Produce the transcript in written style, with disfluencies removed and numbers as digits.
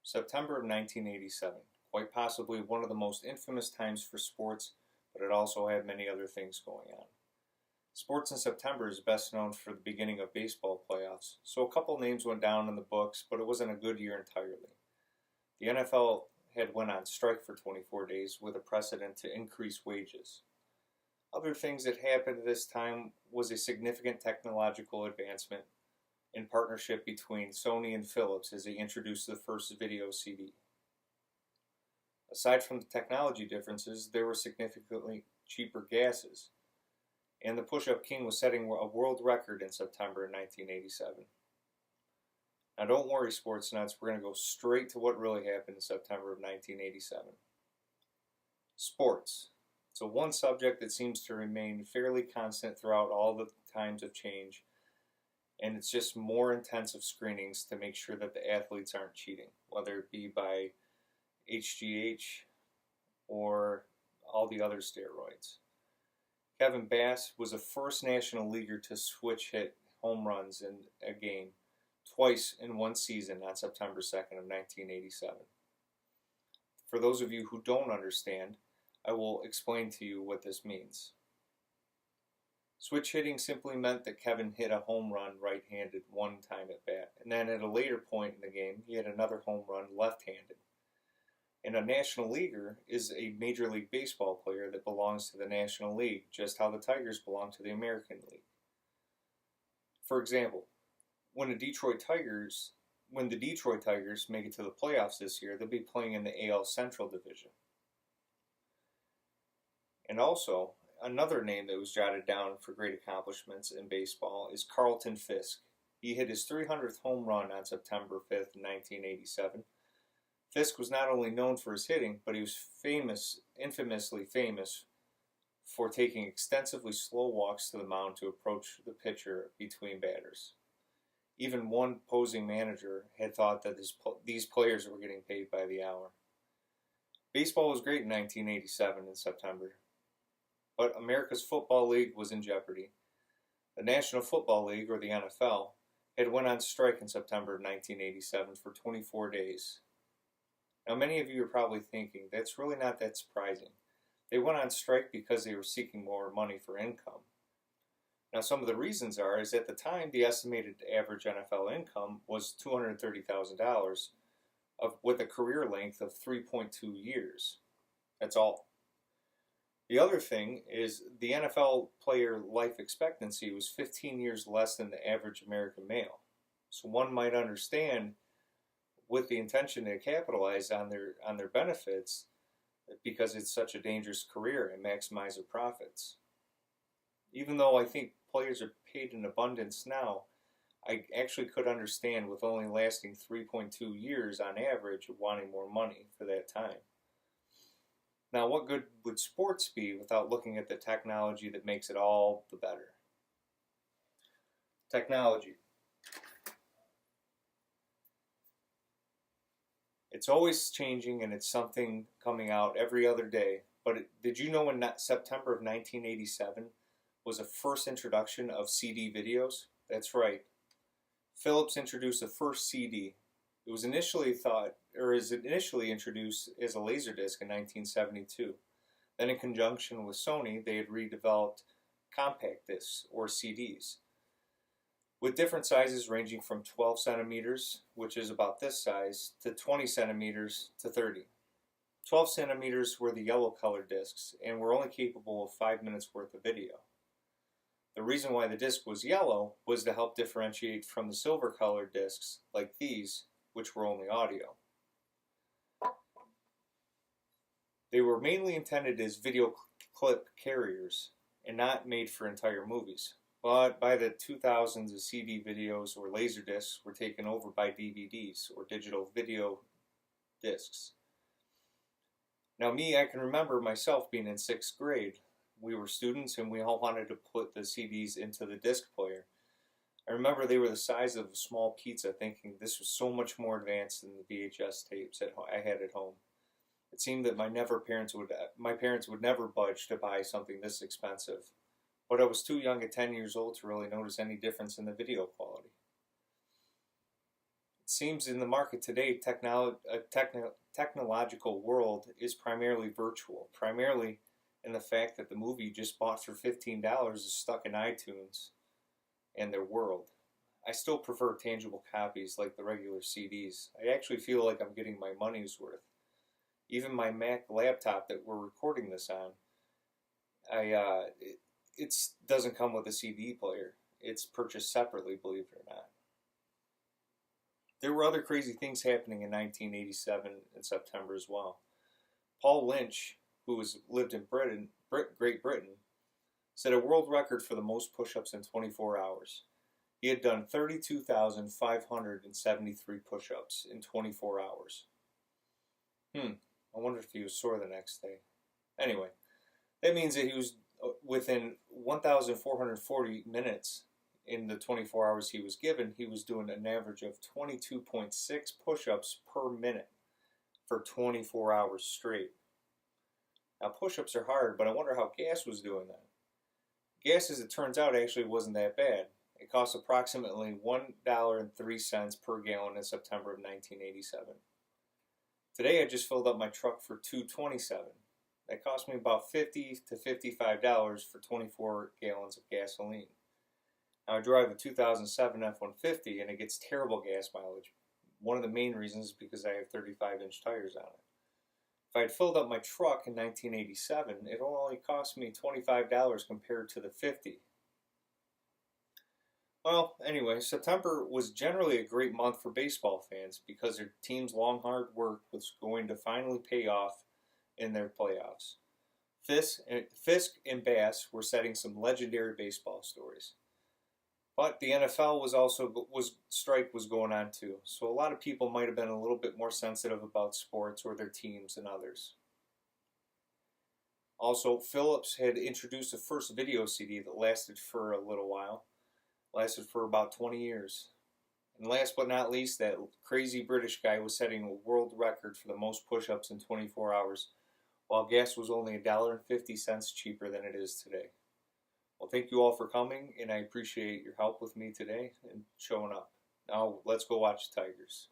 September of 1987, quite possibly one of the most infamous times for sports, but it also had many other things going on. Sports in September is best known for the beginning of baseball playoffs, so a couple names went down in the books, but it wasn't a good year entirely. The NFL had went on strike for 24 days with a precedent to increase wages. Other things that happened at this time was a significant technological advancement in partnership between Sony and Philips as they introduced the first video CD. Aside from the technology differences, there were significantly cheaper gases, and the push-up king was setting a world record in September 1987. Now don't worry, sports nuts, we're going to go straight to what really happened in September of 1987. Sports. It's a one subject that seems to remain fairly constant throughout all the times of change, and it's just more intensive screenings to make sure that the athletes aren't cheating, whether it be by HGH or all the other steroids. Kevin Bass was the first national leaguer to switch hit home runs in a game twice in one season on September 2nd of 1987. For those of you who don't understand, I will explain to you what this means. Switch hitting simply meant that Kevin hit a home run right-handed one time at bat, and then at a later point in the game, he had another home run left-handed. And a National Leaguer is a Major League Baseball player that belongs to the National League, just how the Tigers belong to the American League. For example, when the Detroit Tigers make it to the playoffs this year, they'll be playing in the AL Central Division. And also, another name that was jotted down for great accomplishments in baseball is Carlton Fisk. He hit his 300th home run on September 5th, 1987. Fisk was not only known for his hitting, but he was infamously famous for taking extensively slow walks to the mound to approach the pitcher between batters. Even one posing manager had thought that these players were getting paid by the hour. Baseball was great in 1987 in September, but America's Football League was in jeopardy. The National Football League, or the NFL, had went on strike in September of 1987 for 24 days. Now many of you are probably thinking, that's really not that surprising. They went on strike because they were seeking more money for income. Now some of the reasons is at the time the estimated average NFL income was $230,000 with a career length of 3.2 years. That's all. The other thing is the NFL player life expectancy was 15 years less than the average American male. So one might understand, with the intention to capitalize on their benefits, because it's such a dangerous career and maximize their profits. Even though I think players are paid in abundance now, I actually could understand with only lasting 3.2 years on average wanting more money for that time. Now, what good would sports be without looking at the technology that makes it all the better? Technology. It's always changing, and it's something coming out every other day. But did you know in September of 1987 was the first introduction of CD videos? That's right. Philips introduced the first CD. It was initially introduced as a Laserdisc in 1972. Then in conjunction with Sony, they had redeveloped compact discs, or CDs, with different sizes ranging from 12 centimeters, which is about this size, to 20 centimeters to 30. 12 centimeters were the yellow colored discs and were only capable of 5 minutes worth of video. The reason why the disc was yellow was to help differentiate from the silver colored discs like these, which were only audio. They were mainly intended as video clip carriers and not made for entire movies. But by the 2000s, the CD videos or Laserdiscs were taken over by DVDs or digital video discs. Now I can remember myself being in 6th grade. We were students and we all wanted to put the CDs into the disc player. I remember they were the size of a small pizza, thinking this was so much more advanced than the VHS tapes that I had at home. It seemed that my parents would never budge to buy something this expensive, but I was too young at 10 years old to really notice any difference in the video quality. It seems in the market today, technological world is primarily virtual, primarily in the fact that the movie you just bought for $15 is stuck in iTunes and their world. I still prefer tangible copies like the regular CDs. I actually feel like I'm getting my money's worth. Even my Mac laptop that we're recording this on, it doesn't come with a CD player. It's purchased separately, believe it or not. There were other crazy things happening in 1987 in September as well. Paul Lynch, who lived in Great Britain, set a world record for the most push-ups in 24 hours. He had done 32,573 push-ups in 24 hours. I wonder if he was sore the next day. Anyway, that means that he was within 1,440 minutes in the 24 hours he was given, he was doing an average of 22.6 push-ups per minute for 24 hours straight. Now, push-ups are hard, but I wonder how gas was doing that. Gas, as it turns out, actually wasn't that bad. It cost approximately $1.03 per gallon in September of 1987. Today, I just filled up my truck for $2.27. That cost me about $50 to $55 for 24 gallons of gasoline. Now, I drive a 2007 F-150 and it gets terrible gas mileage. One of the main reasons is because I have 35-inch tires on it. If I had filled up my truck in 1987, it only cost me $25 compared to the $50. Well, anyway, September was generally a great month for baseball fans because their team's long hard work was going to finally pay off in their playoffs. Fisk and Bass were setting some legendary baseball stories. But the NFL strike was going on too, so a lot of people might have been a little bit more sensitive about sports or their teams than others. Also, Phillips had introduced the first video CD that lasted for a little while, lasted for about 20 years. And last but not least, that crazy British guy was setting a world record for the most push-ups in 24 hours, while gas was only $1.50 cheaper than it is today. Well, thank you all for coming, and I appreciate your help with me today and showing up. Now, let's go watch the Tigers.